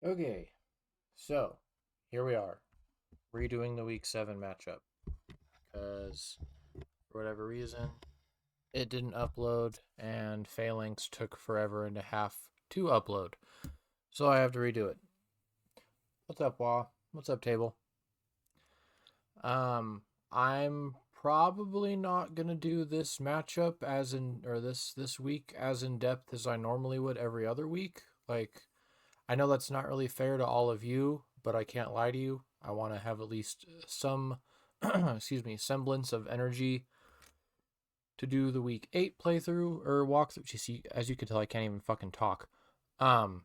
Okay, so here we are, redoing the week 7 matchup because for whatever reason it didn't upload and Phalanx took forever and a half to upload. So I have to redo it. What's up, Wah? What's up, table? I'm probably not gonna do this matchup this week as in depth as I normally would every other week. Like, I know that's not really fair to all of you, but I can't lie to you. I want to have at least some, excuse me, semblance of energy to do the week 8 playthrough or walkthrough. You see, as you can tell, I can't even fucking talk. But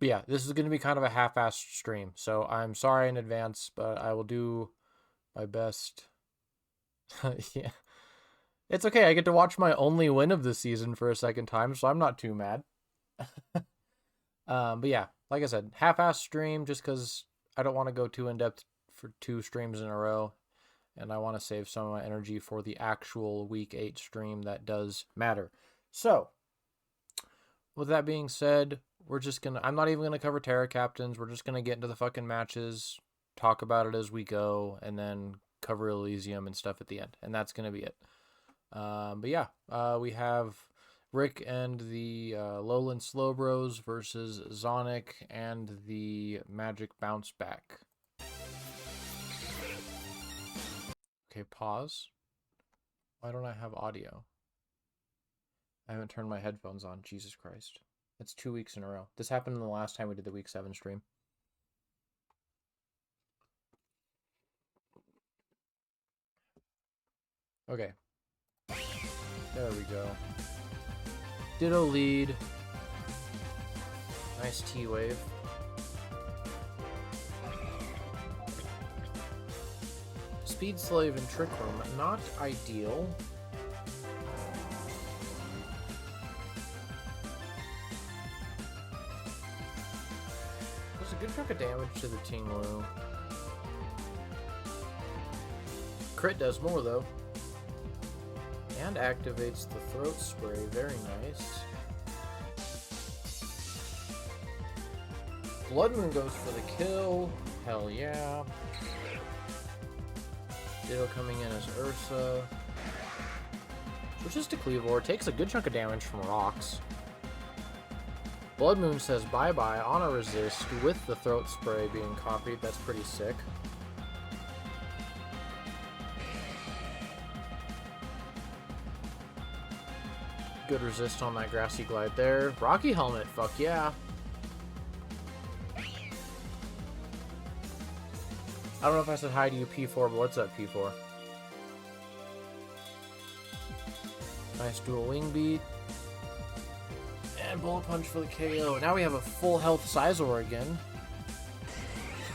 yeah, this is going to be kind of a half-assed stream, so I'm sorry in advance, but I will do my best. Yeah, it's okay. I get to watch my only win of the season for a second time, so I'm not too mad. But yeah, like I said, half-assed stream just because I don't want to go too in-depth for 2 streams in a row, and I want to save some of my energy for the actual week 8 stream that does matter. So, with that being said, I'm not even gonna cover Terra Captains. We're just gonna get into the fucking matches, talk about it as we go, and then cover Elysium and stuff at the end, and that's gonna be it. But yeah, we have Rick and the Lowland Slowbros versus Zonic and the Magic Bounce Back. Okay, pause. Why don't I have audio? I haven't turned my headphones on. Jesus Christ. That's 2 weeks in a row. This happened the last time we did the week 7 stream. Okay. There we go. Ditto lead. Nice T-wave. Speed Slave and Trick Room, not ideal. There's a good chunk of damage to the Ting-Lu. Crit does more though. And activates the Throat Spray, very nice. Blood Moon goes for the kill, hell yeah. Ditto coming in as Ursa. Switches to Cleavor, takes a good chunk of damage from rocks. Blood Moon says bye-bye on a resist with the Throat Spray being copied. That's pretty sick. Good resist on that Grassy Glide there. Rocky Helmet, fuck yeah. I don't know if I said hi to you, P4, but what's up, P4? Nice dual wing beat. And bullet punch for the KO. Now we have a full health Sizor again.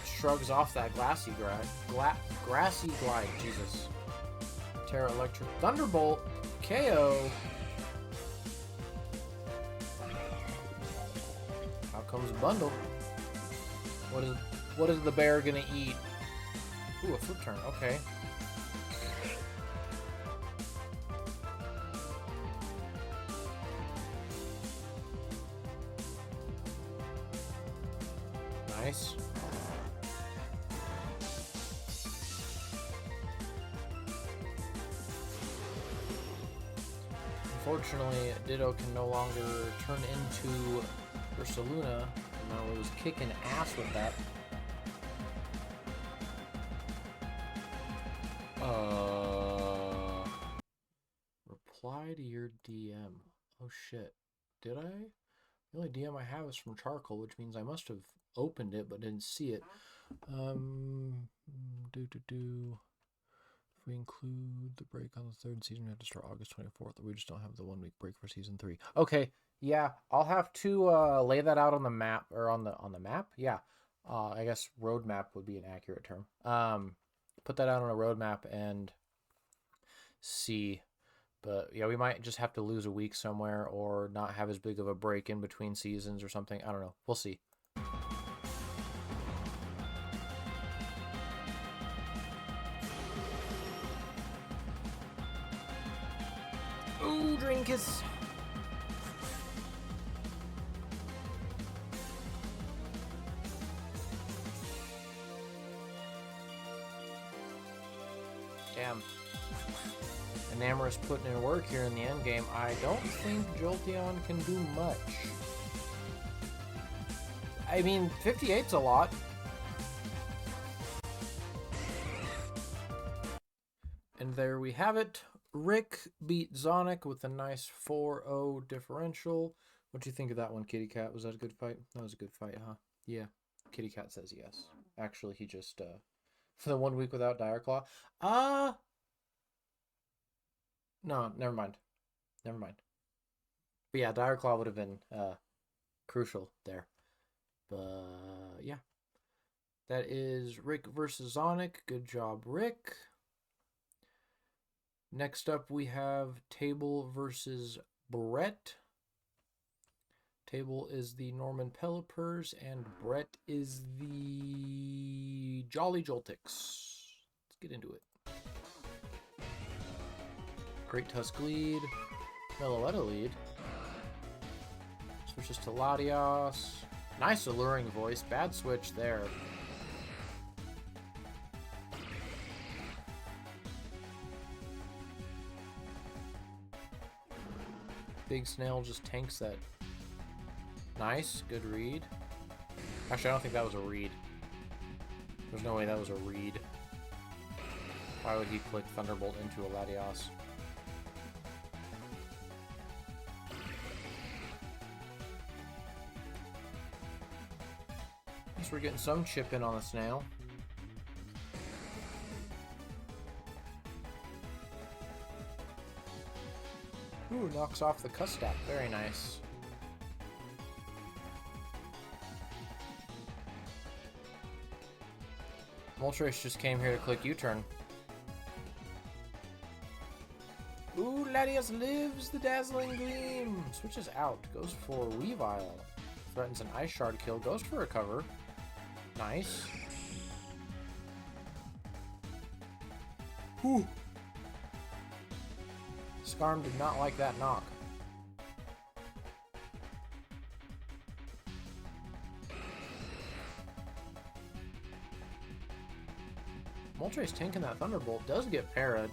Shrugs off that Grassy Glide, Jesus. Terra Electric Thunderbolt. KO. Out comes a bundle. What is the bear gonna eat? Ooh, a flip turn, okay. Nice. Unfortunately, Ditto can no longer turn into Ursaluna. Now it was kicking ass with that. Reply to your DM. Oh shit. Did I? The only DM I have is from Charcoal, which means I must have opened it but didn't see it. If we include the break on the 3rd season, we have to start August 24th. We just don't have the 1 week break for season 3. Okay, yeah, I'll have to lay that out on the map, or on the map? Yeah. I guess roadmap would be an accurate term. Put that out on a roadmap and see. But yeah, we might just have to lose a week somewhere or not have as big of a break in between seasons or something. I don't know. We'll see. Ooh, Drinkus. Damn. Enamorous putting in work here in the end game. I don't think Jolteon can do much. I mean, 58's a lot. And there we have it. Rick beat Zonic with a nice 4-0 differential. What do you think of that one, Kitty Cat? Was that a good fight? That was a good fight, huh? Yeah. Kitty Cat says yes. Actually, he just, for the 1 week without Dire Claw. No, never mind. Never mind. But yeah, Dire Claw would have been crucial there. But yeah. That is Rick versus Zonic. Good job, Rick. Next up, we have Table versus Brett. Table is the Norman Pelipers, and Brett is the Jolly Joltix. Let's get into it. Great Tusk lead. Meloetta lead. Switches to Latios. Nice alluring voice. Bad switch there. Big Snail just tanks that. Nice. Good read. Actually, I don't think that was a read. There's no way that was a read. Why would he click Thunderbolt into a Latios? At least we're getting some chip in on the Snail. Ooh, knocks off the Custap. Very nice. Moltres just came here to click U-turn. Ooh, Latios lives the Dazzling Gleam. Switches out. Goes for Weavile. Threatens an Ice Shard kill. Goes for a cover. Nice. Ooh. Skarm did not like that knock. Moltres tanking that Thunderbolt. Does get parried.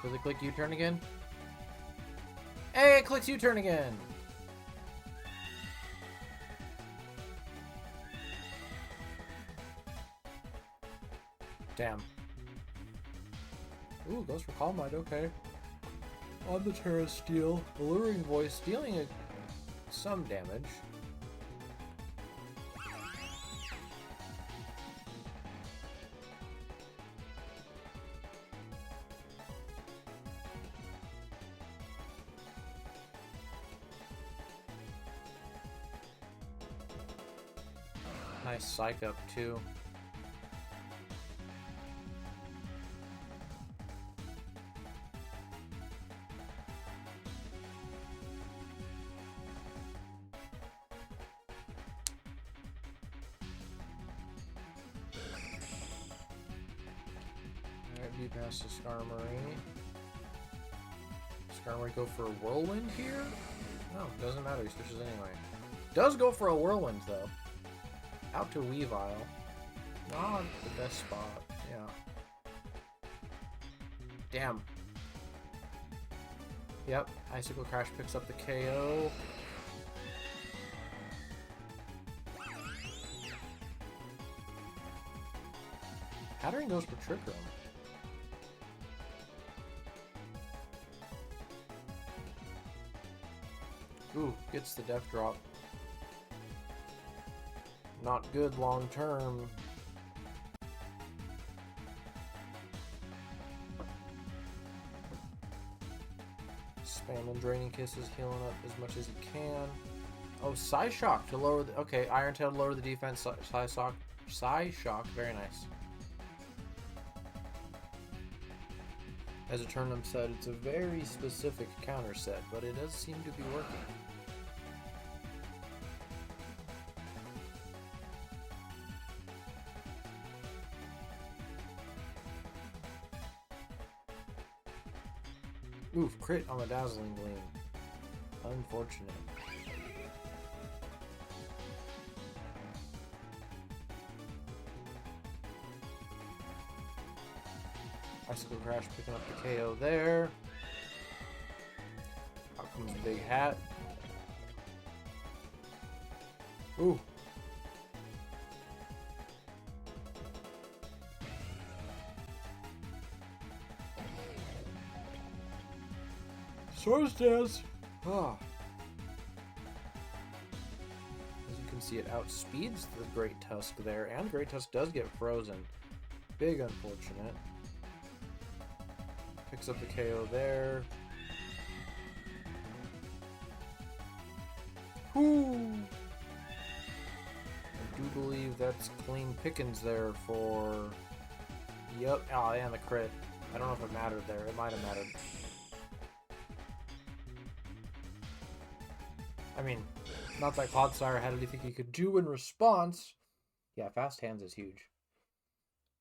Does it click U-turn again? Hey, it clicks U-turn again! Damn. Ooh, goes for Calm Mind, okay. On the Terra Steel, Alluring Voice, dealing some damage. Nice Psych Up too. Alright, B-pass to Skarmory. Skarmory go for a Whirlwind here? No, doesn't matter, he switches anyway. Does go for a Whirlwind though. Out to Weavile. Not the best spot, yeah. Damn. Yep, Icicle Crash picks up the KO. Pattern goes for Trick Room. Ooh, gets the Death Drop. Not good long term. Spamming Draining Kisses, healing up as much as he can. Oh, Psyshock to lower the... Okay, Iron Tail to lower the defense. Psyshock, very nice. As Eternum said, it's a very specific counter set, but it does seem to be working. Oof, crit on the Dazzling Gleam. Unfortunate. Icicle Crash picking up the KO there. Out comes the big hat. Ooh. Swords Dance. Ah. As you can see, it outspeeds the Great Tusk there, and Great Tusk does get frozen. Big unfortunate. Picks up the KO there. Whoo! I do believe that's clean pickings there for... Yep. Oh, and the crit. I don't know if it mattered there. It might have mattered. I mean, not that Clodsire had anything he could do in response. Yeah, fast hands is huge.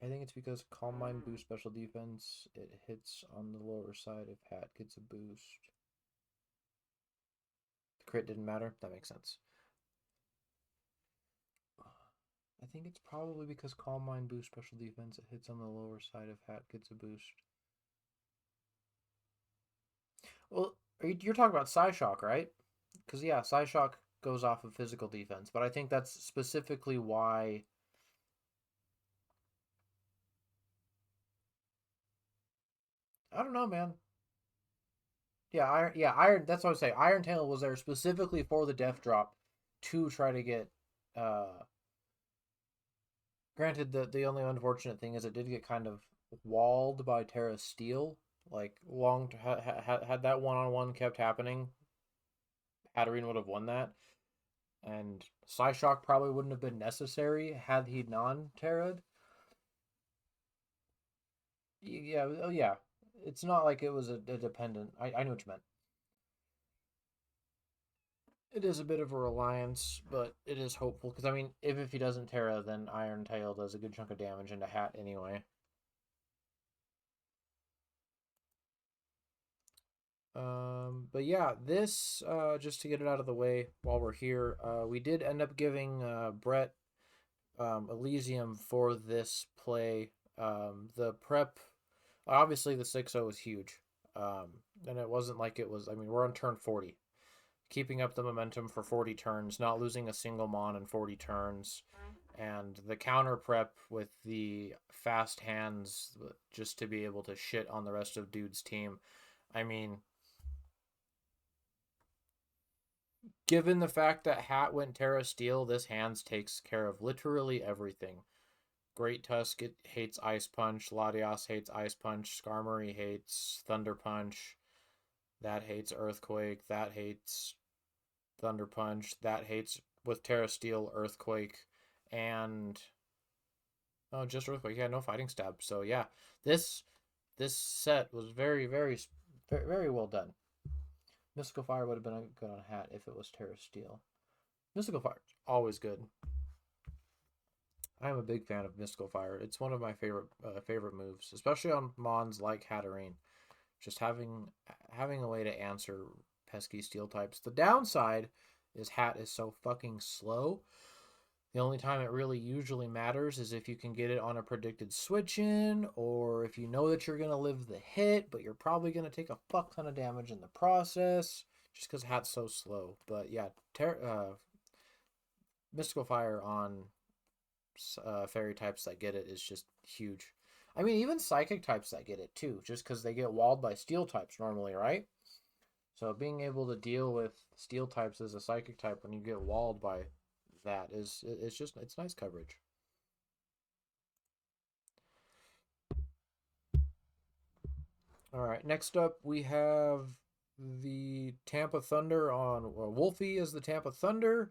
I think it's because Calm Mind boosts special defense. It hits on the lower side if Hat gets a boost. The crit didn't matter. That makes sense. I think it's probably because Calm Mind boosts special defense. It hits on the lower side if Hat gets a boost. Well, you're talking about Psyshock, right? Because, yeah, Psyshock goes off of physical defense. But I think that's specifically why... I don't know, man. Yeah, Iron. That's what I say. Iron Tail was there specifically for the Death Drop to try to get. Granted, the only unfortunate thing is it did get kind of walled by Terra Steel. Like had that one-on-one kept happening, Hatterene would have won that, and Psyshock probably wouldn't have been necessary had he non-Terra'd. Yeah, oh yeah. It's not like it was a dependent. I know what you meant. It is a bit of a reliance, but it is hopeful. Because, I mean, if he doesn't Terra, then Iron Tail does a good chunk of damage into Hat anyway. But yeah, this, just to get it out of the way while we're here, we did end up giving Brett Elysium for this play. The prep, obviously the 6-0 was huge. And it wasn't like it was, I mean, we're on turn 40. Keeping up the momentum for 40 turns, not losing a single mon in 40 turns, and the counter prep with the fast hands just to be able to shit on the rest of Dude's team. I mean, given the fact that Hat went Terra Steel, this hands takes care of literally everything. Great Tusk, it hates Ice Punch. Latias hates Ice Punch. Skarmory hates Thunder Punch. That hates Earthquake. That hates Thunder Punch. That hates with Terra Steel, Earthquake, and just Earthquake. Yeah, no Fighting Stab. So yeah, this set was very, very, very, very well done. Mystical Fire would have been good on Hat if it was Terra Steel. Mystical Fire is always good. I am a big fan of Mystical Fire. It's one of my favorite moves, especially on mons like Hatterene. Just having a way to answer pesky steel types. The downside is Hat is so fucking slow. The only time it really usually matters is if you can get it on a predicted switch in, or if you know that you're going to live the hit, but you're probably going to take a fuck ton of damage in the process, just because Hat's so slow. But yeah, Mystical Fire on fairy types that get it is just huge. I mean, even psychic types that get it too, just because they get walled by steel types normally, right? So being able to deal with steel types as a psychic type when you get walled by that it's nice coverage. All right, next up we have the Tampa Thunder on Wolfie as the Tampa Thunder,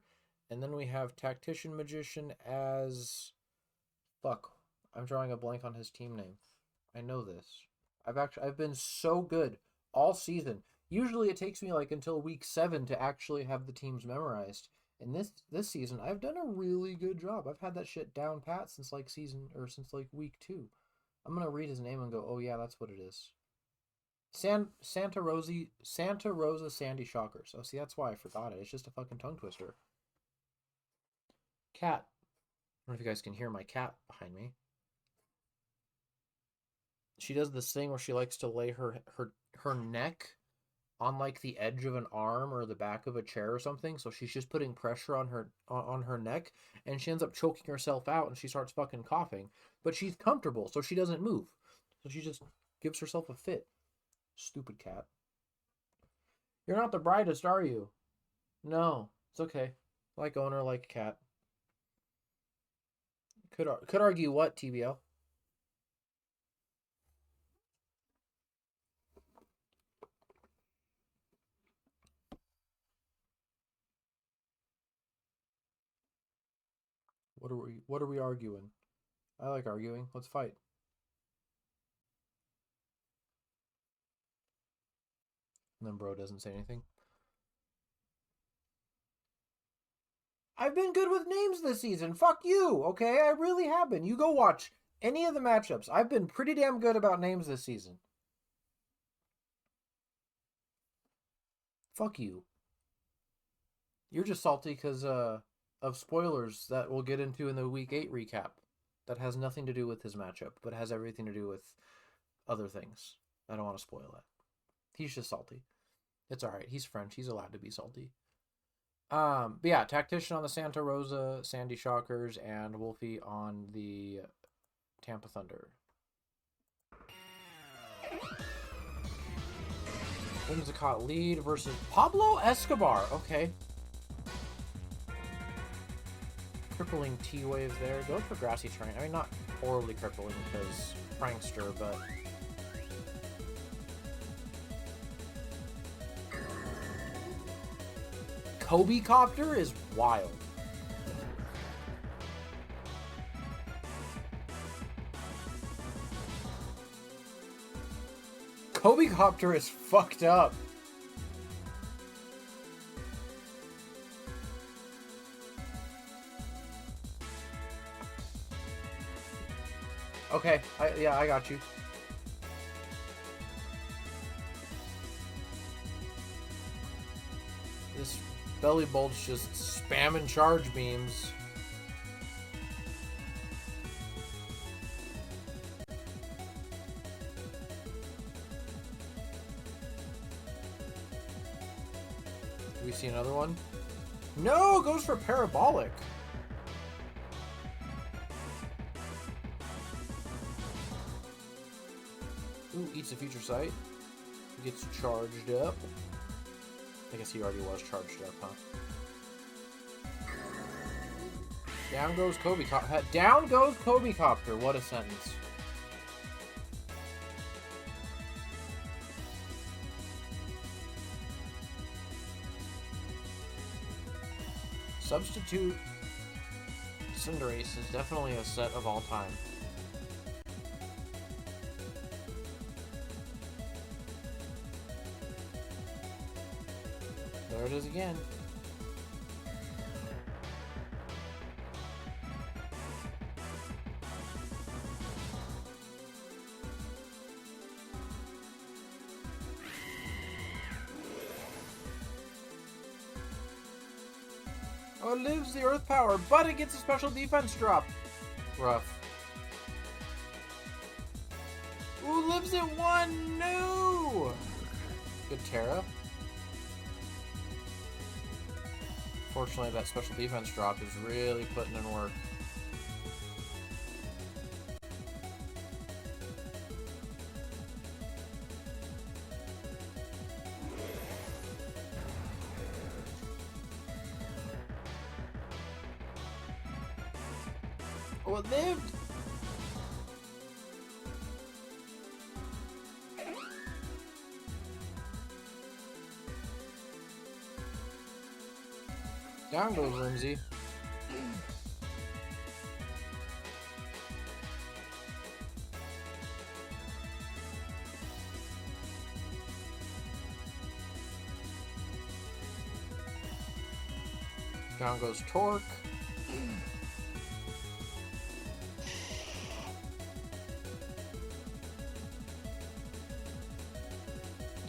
and then we have Tactician Magician as fuck. I'm drawing a blank on his team name. I know this. I've been so good all season. Usually it takes me like until week 7 to actually have the teams memorized. And this season I've done a really good job. I've had that shit down pat since like since like week 2. I'm gonna read his name and go, oh yeah, that's what it is. Santa Rosa Sandy Shockers. Oh, see, that's why I forgot it. It's just a fucking tongue twister. Cat. I don't know if you guys can hear my cat behind me. she does this thing where she likes to lay her neck on like the edge of an arm or the back of a chair or something. So she's just putting pressure on her neck, and she ends up choking herself out, and she starts fucking coughing. But she's comfortable, so she doesn't move. So she just gives herself a fit. Stupid cat. You're not the brightest, are you? No, it's okay. Like owner, like cat. Could argue what, TBL? What are we arguing? I like arguing. Let's fight. And then bro doesn't say anything. I've been good with names this season. Fuck you, okay? I really have been. You go watch any of the matchups. I've been pretty damn good about names this season. Fuck you. You're just salty because of spoilers that we'll get into in the Week 8 recap. That has nothing to do with his matchup, but has everything to do with other things. I don't want to spoil that. He's just salty. It's alright. He's French. He's allowed to be salty. But yeah, Tactician on the Santa Rosa, Sandy Shockers, and Wolfie on the Tampa Thunder. Whimsicott lead versus Pablo Escobar. Okay. Crippling T-Wave there. Go for Grassy Terrain. I mean, not horribly crippling because Prankster, but... Kobe Copter is wild. Kobe Copter is fucked up. Okay, I got you. This Belly Bulge just spamming charge beams. Do we see another one? No, goes for Parabolic. Ooh, eats a future sight. Gets charged up. I guess he already was charged up, huh? Down goes Kobe Copter. Down goes Kobe Copter. What a sentence. Substitute Cinderace is definitely a set of all time. There it is again. Oh, it lives the Earth Power, but it gets a special defense drop. Rough. Ooh, lives it 1. No! Good Terra. Fortunately, that special defense drop is really putting in work. Oh, it lived! Down goes Rimsey. Down goes Torque.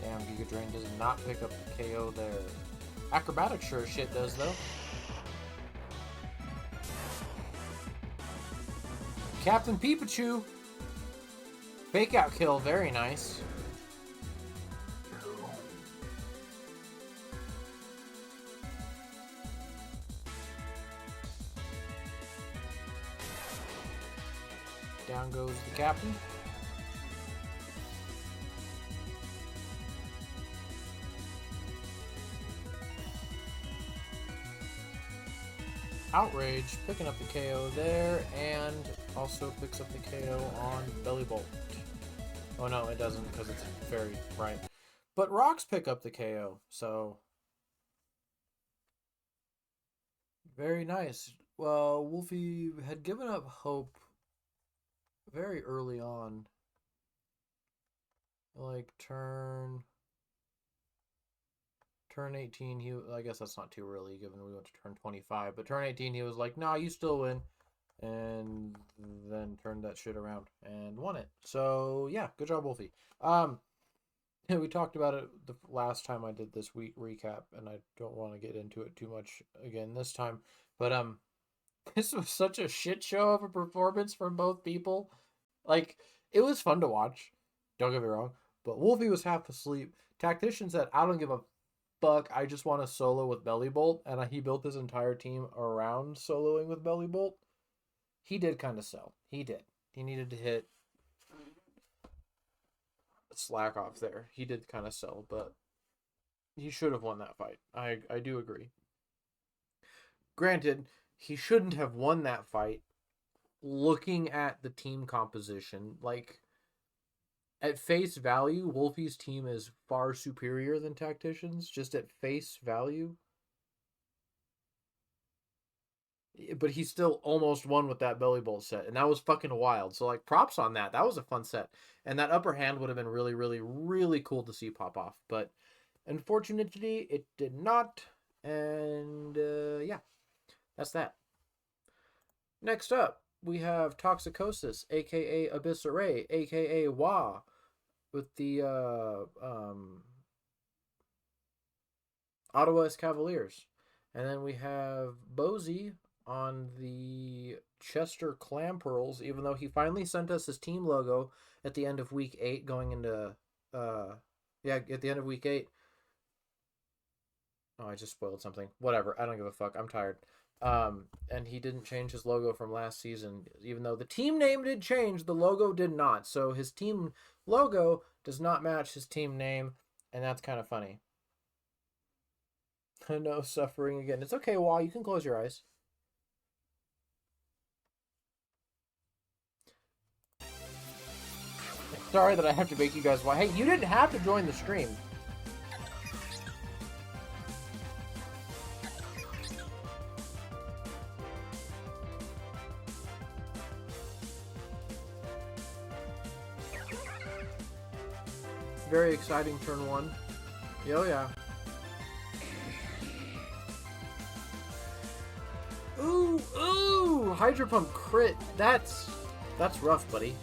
Damn, Giga Drain does not pick up the KO there. Acrobatic sure as shit does, though. Captain Pikachu Fake out kill, very nice. Down goes the captain. Outrage picking up the KO there, and also picks up the KO on Belly Bolt. Oh no, it doesn't because it's fairy, right? But rocks pick up the KO, so very nice. Well, Wolfie had given up hope very early on. Like turn 18, I guess that's not too early given we went to turn 25, but turn 18 he was like, nah, you still win, and then turned that shit around and won it. So yeah, good job, Wolfie. We talked about it the last time I did this week recap, and I don't want to get into it too much again this time, but this was such a shit show of a performance from both people. Like, it was fun to watch, don't get me wrong, but Wolfie was half asleep. Tactician said, I don't give a fuck, I just want to solo with Belly Bolt, and he built his entire team around soloing with Belly Bolt. He did kind of sell. He did. He needed to hit slack off there. He did kind of sell, but he should have won that fight. I do agree. Granted, he shouldn't have won that fight looking at the team composition. Like, at face value, Wolfie's team is far superior than Tactician's, just at face value. But he still almost won with that Belly Bolt set, and that was fucking wild. So, like, props on that. That was a fun set. And that upper hand would have been really, really, really cool to see pop off. But unfortunately, it did not. And, yeah, that's that. Next up, we have Toxicosis, a.k.a. Abyss Array, a.k.a. Wah, with the Ottawa Cavaliers. And then we have Bozy on the Chester Clam Pearls, even though he finally sent us his team logo at the end of week 8 going into, at the end of week 8. Oh, I just spoiled something. Whatever, I don't give a fuck, I'm tired. And he didn't change his logo from last season. Even though the team name did change, the logo did not. So his team logo does not match his team name, and that's kind of funny. No suffering again. It's okay, Wall. You can close your eyes. Sorry that I have to make you guys watch. Hey, you didn't have to join the stream. Very exciting turn 1. Oh yeah. Ooh, Hydro Pump crit. That's rough, buddy.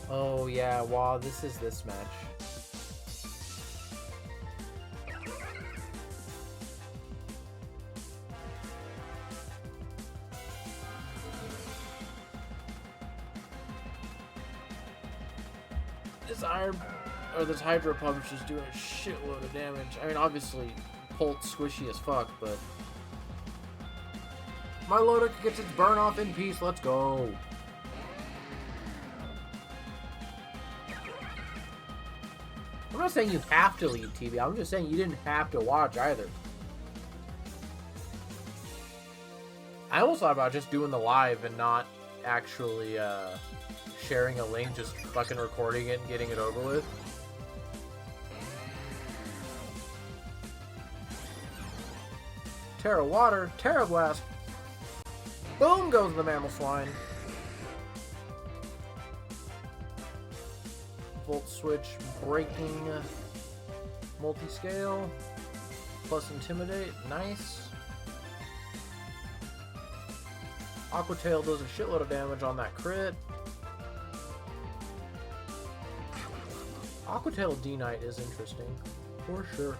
Oh yeah, wow, this is this match. This Hydro Pump is just doing a shitload of damage. I mean, obviously, Pult's squishy as fuck, but my Lodic gets its burn off in peace. Let's go. I'm not saying you have to leave TV. I'm just saying you didn't have to watch either. I almost thought about just doing the live and not actually sharing a link, just fucking recording it and getting it over with. Terra Water, Terra Blast. Boom goes the Mammal Swine. Volt Switch, breaking, multi-scale, plus Intimidate, nice. Aqua Tail does a shitload of damage on that crit. Aqua Tail D-Knight is interesting, for sure.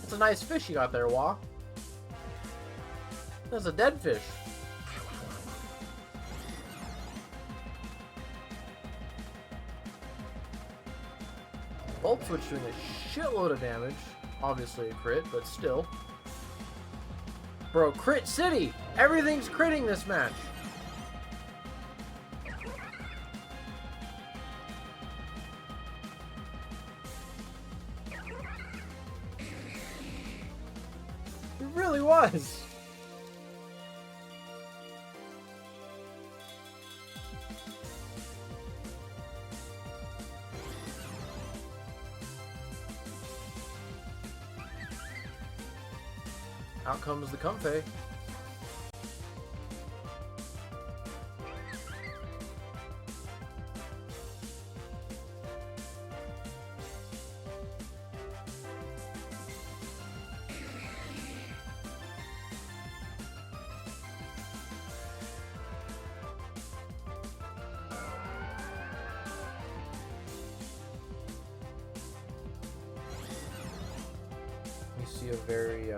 It's a nice fish you got there, Wah. That's a dead fish. Volt Switch doing a shitload of damage. Obviously a crit, but still. Bro, Crit City! Everything's critting this match. It really was. Out comes the Comfey. You see a very,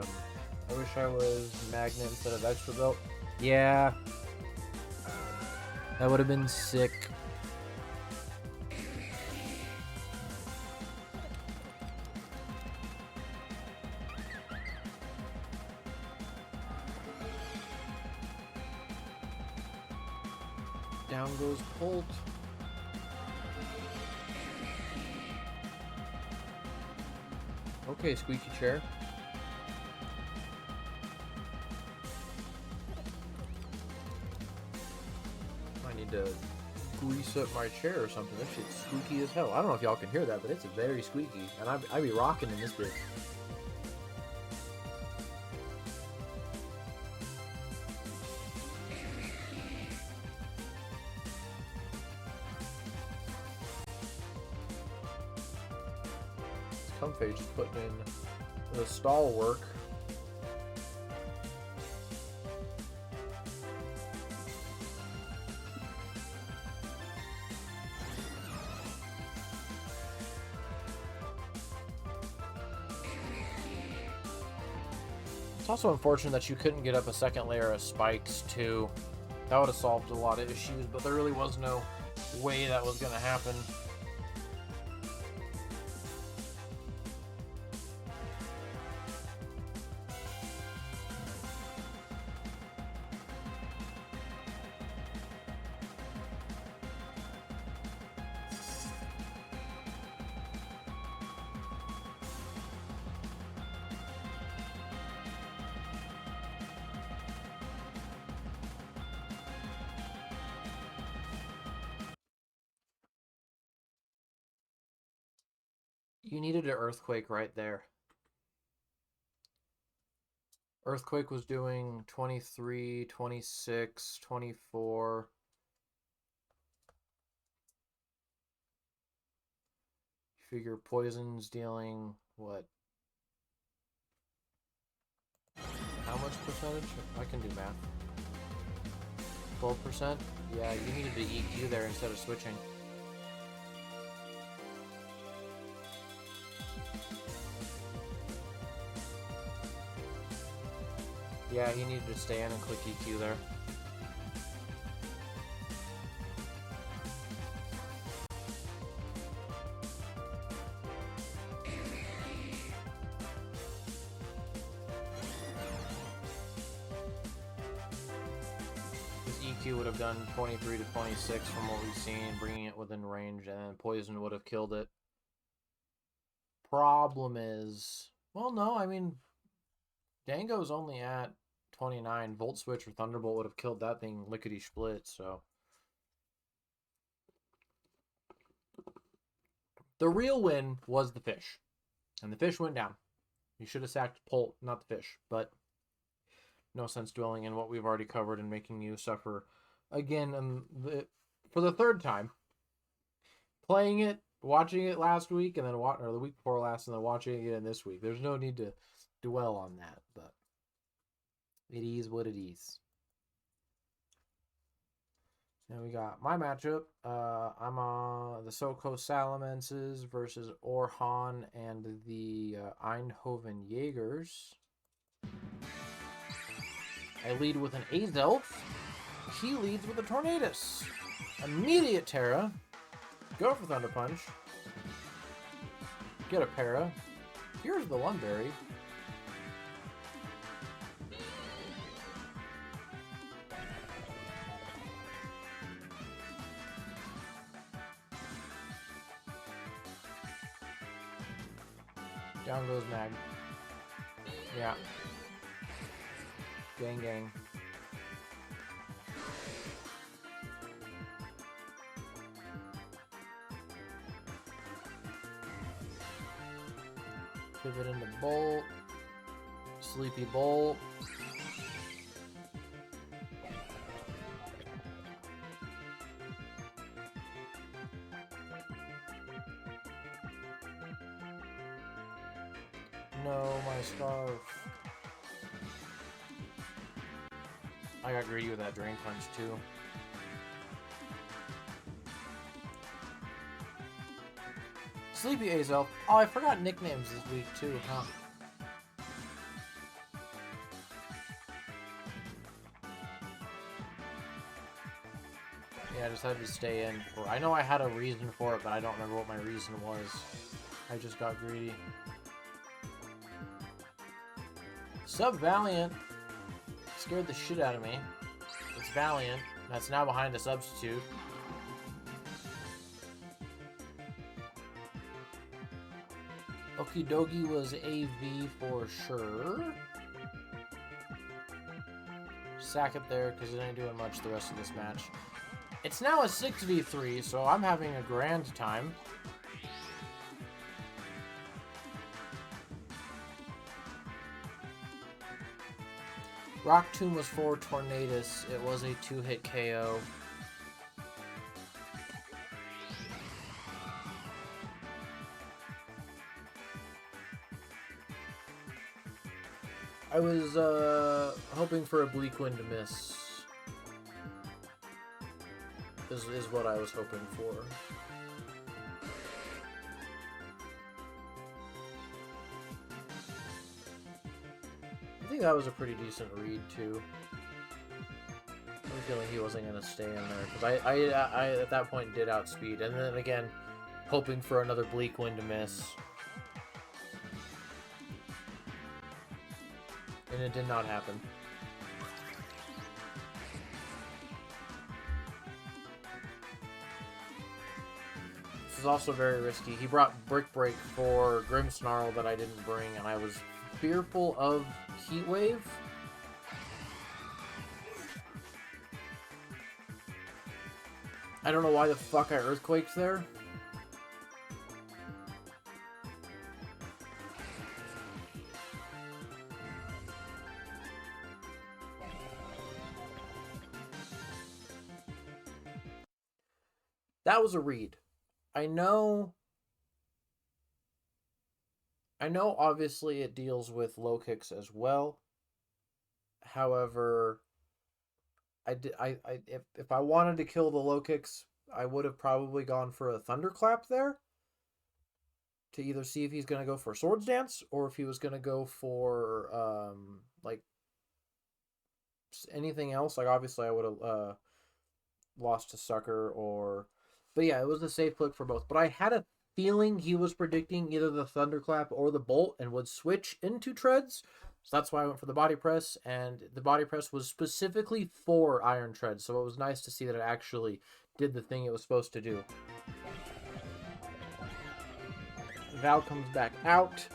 I wish I was Magnet instead of Extra Belt. Yeah. That would have been sick. Down goes Bolt. Okay, squeaky chair. I need to grease up my chair or something. That shit's squeaky as hell. I don't know if y'all can hear that, but it's very squeaky. And I be rocking in this bitch. Comfey just putting in the stall work. It's also unfortunate that you couldn't get up a second layer of spikes too. That would have solved a lot of issues, but there really was no way that was going to happen. You needed an Earthquake right there. Earthquake was doing 23, 26, 24. You figure Poison's dealing, what? How much percentage? I can do math. 12%? Yeah, you needed to EQ there instead of switching. Yeah, he needed to stay in and click EQ there. His EQ would have done 23 to 26 from what we've seen, bringing it within range, and then Poison would have killed it. Problem is, well, no, I mean, Dango's only at 29. Volt Switch or Thunderbolt would have killed that thing lickety-split, so. The real win was the fish. And the fish went down. You should have sacked Polt, not the fish. But no sense dwelling in what we've already covered and making you suffer again for the third time. Playing it, watching it last week, and then or the week before last, and then watching it again this week. There's no need to dwell on that, but it is what it is. And we got my matchup. I'm on the SoCo Salamances versus Orhan and the Eindhoven Jaegers. I lead with an Azelf. He leads with a Tornadus. Immediate Terra. Go for Thunder Punch. Get a Para. Here's the Lunberry. Down goes Mag. Yeah. Gang, gang. Pivot into Bolt. Sleepy Bolt. No, my Scarf. I got greedy with that Drain Punch too. Sleepy Azelf. Oh, I forgot nicknames this week too, huh? Yeah, I decided to stay in. I know I had a reason for it, but I don't remember what my reason was. I just got greedy. Sub Valiant scared the shit out of me. It's Valiant. That's now behind a substitute. Okidogi was AV for sure. Sack it there because it ain't doing much the rest of this match. It's now a 6v3, so I'm having a grand time. Rock Tomb was for Tornadus. It was a 2-hit KO. I was hoping for a Bleak Wind to miss. Is what I was hoping for. I think that was a pretty decent read too. I have a feeling he wasn't going to stay in there because I at that point did outspeed, and then again hoping for another Bleak Wind to miss. And it did not happen. This is also very risky. He brought Brick Break for Grimmsnarl that I didn't bring, and I was fearful of Heat Wave. I don't know why the fuck I Earthquaked there. That was a read. I know obviously it deals with low kicks as well. However, if I wanted to kill the low kicks, I would have probably gone for a Thunderclap there to either see if he's going to go for Swords Dance or if he was going to go for like anything else. Like obviously I would have lost to Sucker or, but yeah, it was a safe click for both. But I had a feeling he was predicting either the Thunderclap or the Bolt and would switch into Treads. So that's why I went for the Body Press, and the Body Press was specifically for Iron Treads, so it was nice to see that it actually did the thing it was supposed to do. Val comes back out.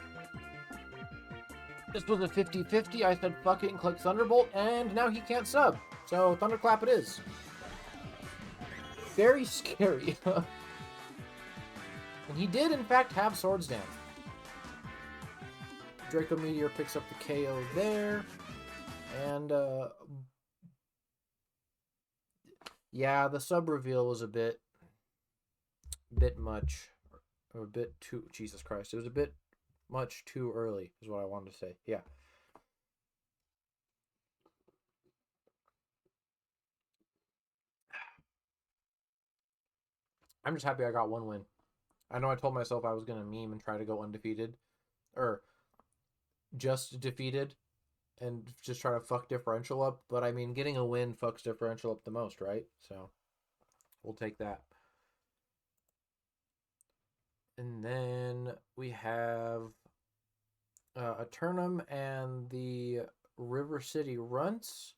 This was a 50-50. I said fuck it and click Thunderbolt, and now he can't sub. So Thunderclap it is. Very scary. And he did, in fact, have Swords Dance. Draco Meteor picks up the KO there. And, yeah, the sub reveal was a bit much. Or a bit too, Jesus Christ. It was a bit much too early, is what I wanted to say. Yeah. I'm just happy I got one win. I know I told myself I was going to meme and try to go undefeated. Or just defeated. And just try to fuck differential up. But I mean, getting a win fucks differential up the most, right? So we'll take that. And then we have a Turnham and the River City Runts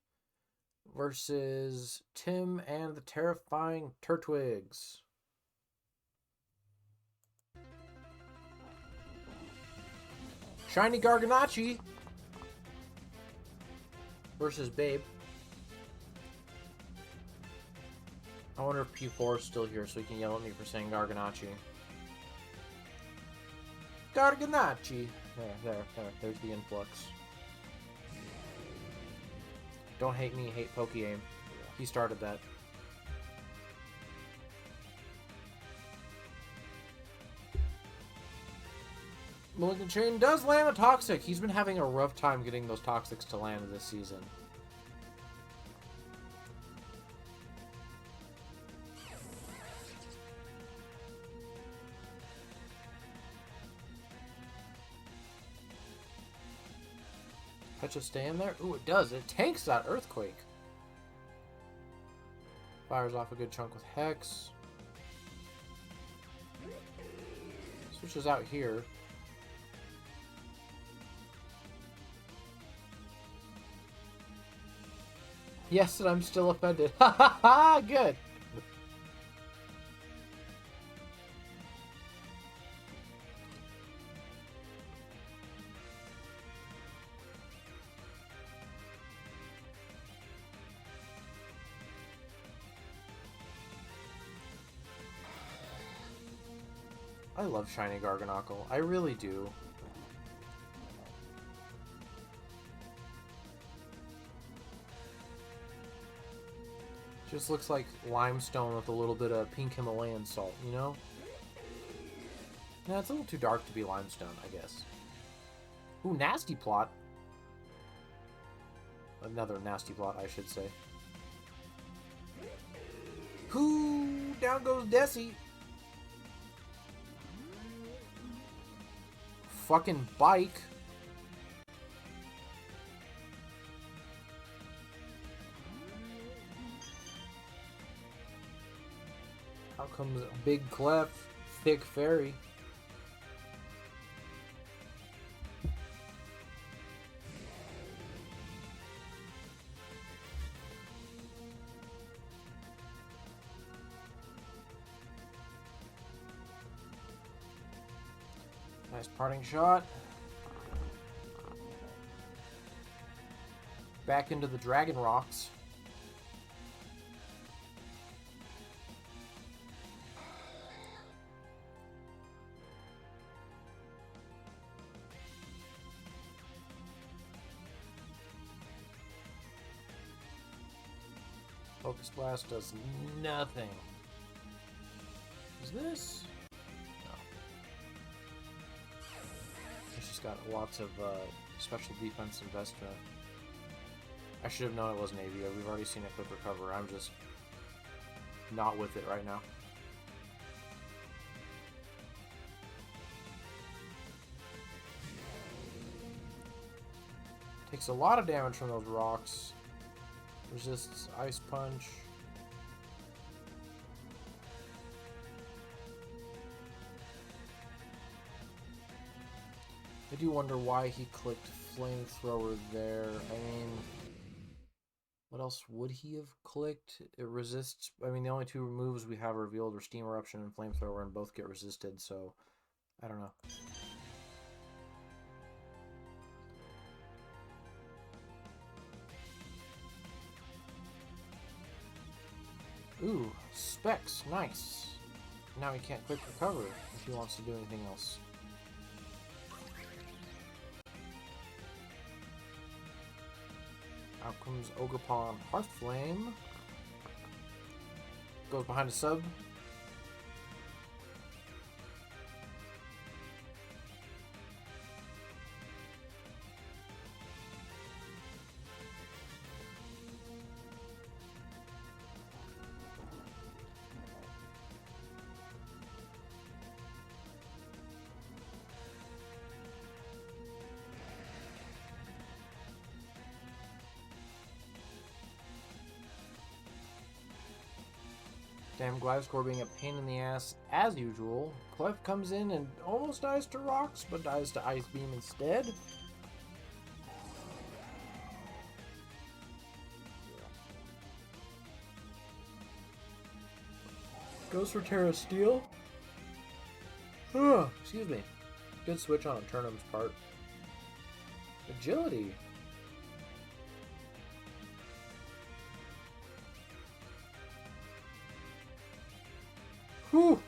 versus Tim and the Terrifying Turtwigs. Shiny Garganacci versus Babe. I wonder if P4 is still here so he can yell at me for saying Garganacci. Garganacci! There's the influx. Don't hate me, hate Poke-Aim. He started that. Malignant Chain does land a Toxic. He's been having a rough time getting those Toxics to land this season. Pecha stay in there? Ooh, it does. It tanks that Earthquake. Fires off a good chunk with Hex. Switches out here. Yes, and I'm still offended. Ha ha ha! Good. I love Shiny Garganacl. I really do. Just looks like limestone with a little bit of pink Himalayan salt, you know? Yeah, it's a little too dark to be limestone, I guess. Ooh, nasty plot. Another nasty plot, I should say. Ooh, down goes Desi. Fucking bike. Out comes Big Clef, Thick Fairy. Nice parting shot. Back into the Dragon Rocks. Focus Blast does nothing. Is this? No. It's just got lots of special defense investment. I should have known it wasn't Avia. We've already seen it quick recover. I'm just not with it right now. Takes a lot of damage from those rocks. Resists Ice Punch. I do wonder why he clicked Flamethrower there. I mean, what else would he have clicked? It resists... I mean, the only two moves we have revealed are Steam Eruption and Flamethrower, and both get resisted, so... I don't know. Ooh, Specs, nice. Now he can't quick recover if he wants to do anything else. Out comes Ogerpon Hearthflame. Goes behind a sub. Damn, Gliscor being a pain in the ass as usual. Clef comes in and almost dies to rocks, but dies to Ice Beam instead. Goes for Terra Steel. Excuse me. Good switch on a Turnham's part. Agility. Whew.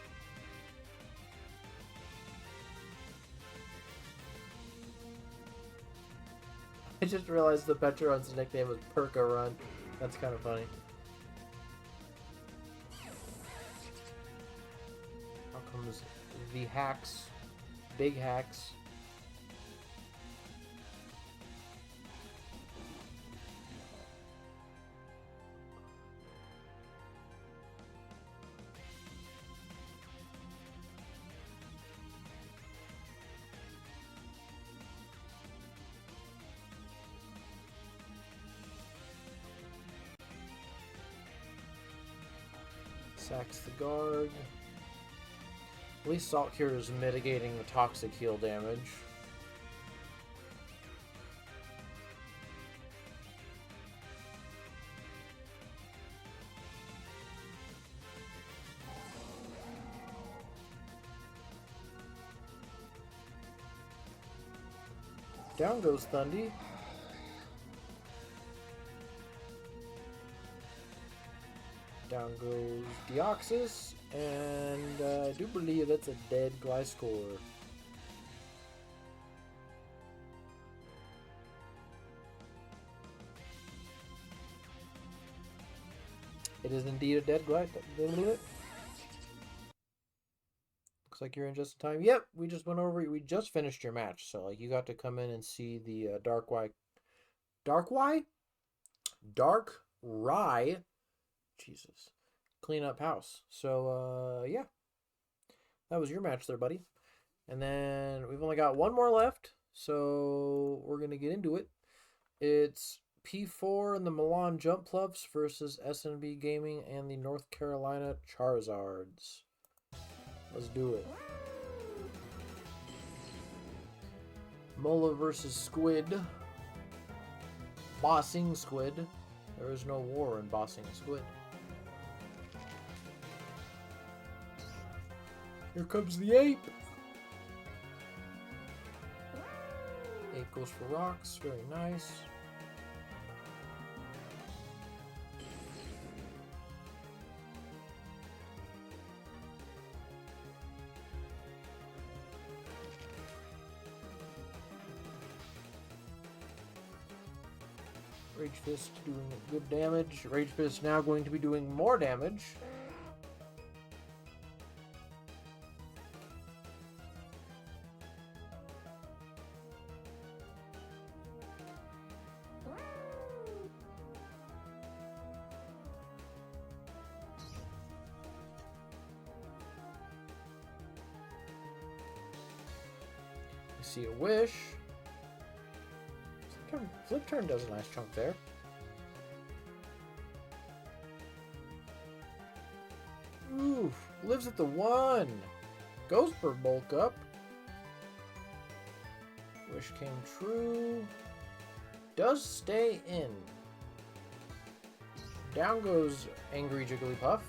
I just realized the Petron's nickname was Perka Run. That's kind of funny. How comes the hacks? Big hacks. Sacks the guard. At least Salt Cure is mitigating the toxic heal damage. Down goes Thundy. Down goes Deoxys, and I do believe that's a dead Gliscor. It is indeed a dead Gliscor. Looks like you're in just in time. Yep, we just went over. We just finished your match, so like you got to come in and see the Dark Rye. Jesus. Clean up house. So, yeah. That was your match there, buddy. And then we've only got one more left. So, we're going to get into it. It's P4 and the Milan Jump Pluffs versus SNB Gaming and the North Carolina Charizards. Let's do it. Mola versus Squid. Bossing Squid. There is no war in Bossing Squid. Here comes the ape. Ape goes for rocks. Very nice. Rage Fist doing good damage. Rage Fist now going to be doing more damage. See a wish. Flip turn does a nice chunk there. Oof, lives at the 1. Goes for bulk up. Wish came true. Does stay in. Down goes Angry Jigglypuff.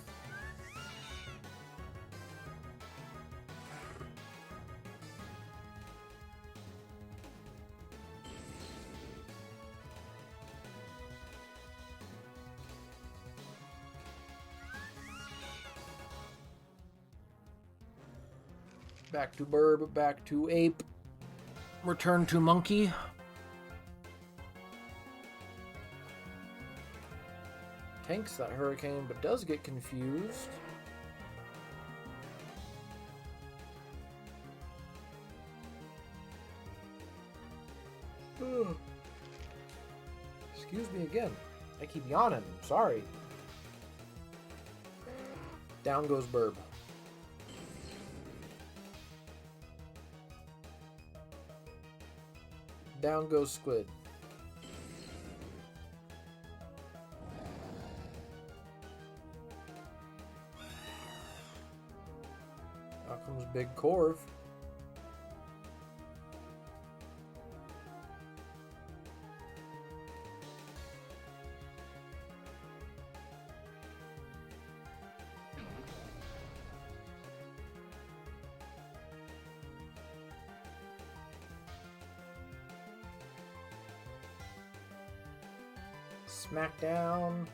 Back to Burb, back to Ape. Return to Monkey. Tanks that Hurricane, but does get confused. Ugh. Excuse me again. I keep yawning. I'm sorry. Down goes Burb. Down goes Squid. Big Corv. Smackdown.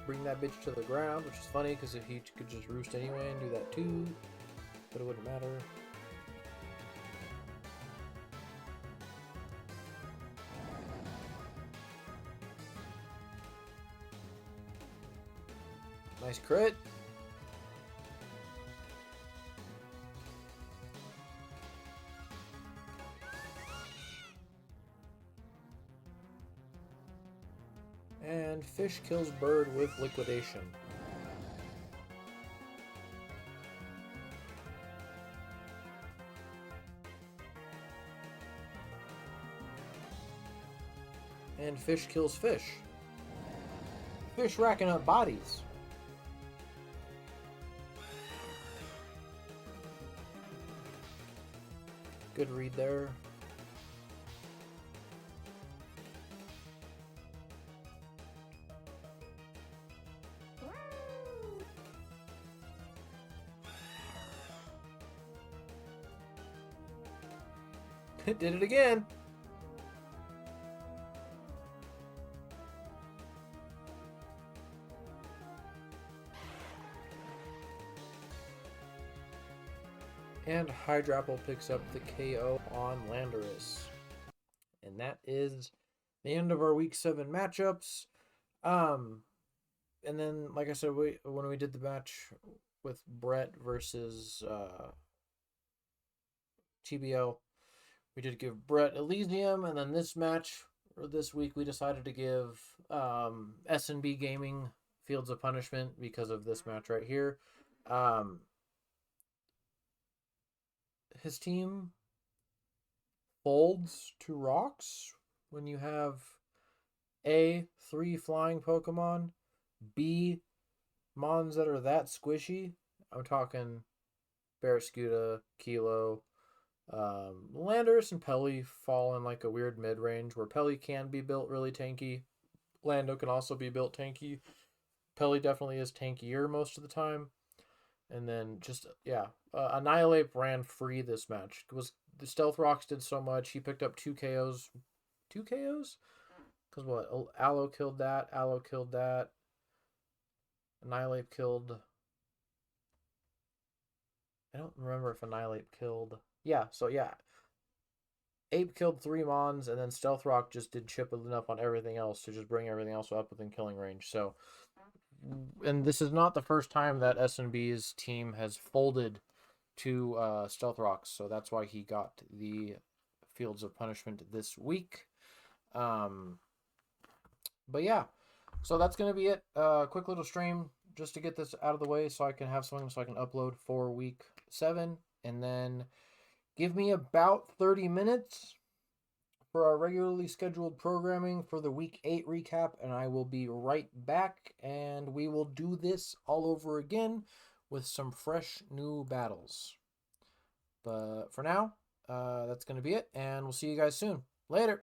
Bring that bitch to the ground, which is funny because if he could just roost anyway and do that too, but it wouldn't matter. Nice crit. And fish kills bird with liquidation. And fish kills fish. Fish racking up bodies. Good read there. It did it again. And Hydrapple picks up the KO on Landorus. And that is the end of our Week 7 matchups. And then, like I said, when we did the match with Brett versus TBO, we did give Brett Elysium. And then this match, or this week, we decided to give S&B Gaming Fields of Punishment because of this match right here. His team folds to rocks when you have A, 3 flying Pokemon, B, Mons that are that squishy. I'm talking Barraskewda, Kilo, Landorus and Pelly fall in like a weird mid-range where Pelly can be built really tanky. Lando can also be built tanky. Pelly definitely is tankier most of the time. And then just, yeah, Annihilate ran free this match. The Stealth Rocks did so much. He picked up 2 KOs. 2 KOs? Because what? Aloe killed that. Aloe killed that. Annihilate killed... I don't remember if Annihilate killed... Yeah, so yeah. Ape killed 3 Mons, and then Stealth Rock just did chip enough on everything else to just bring everything else up within killing range. So... And this is not the first time that S&B's team has folded to Stealth Rocks, so that's why he got the Fields of Punishment this week. But yeah, so that's going to be it. Quick little stream just to get this out of the way so I can have something so I can upload for Week 7. And then give me about 30 minutes for our regularly scheduled programming for the Week 8 recap, and I will be right back, and we will do this all over again with some fresh new battles. But for now, that's going to be it, and we'll see you guys soon. Later!